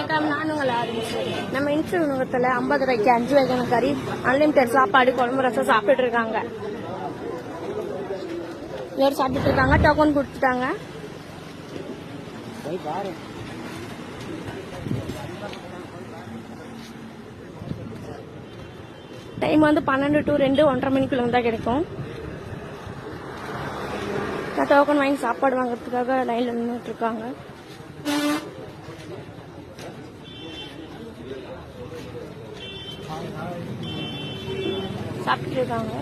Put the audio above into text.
வணக்கம், நான் உங்களை நம்ம இன்ஸ்ட் உணவகத்தில் 50 ரூபாய்க்கு 5 வகையான கறி, அன்லிமிட்டட் சாப்பாடு, குழம்பு ரசம் சாப்பிட்டுட்டு இருக்காங்க. எல்லாரும் சாப்பிட்டுட்டு இருக்காங்க. டோக்கன் கொடுத்துட்டாங்க. டைம் வந்து 12 to 2 1:30 மணிக்குள்ள தான் கிடைக்கும். டோக்கன் வாங்கி சாப்பாடு வாங்குறதுக்காக லைன்ல நின்றுட்டு இருக்காங்க. சாப்பிட்டு இருக்காங்க.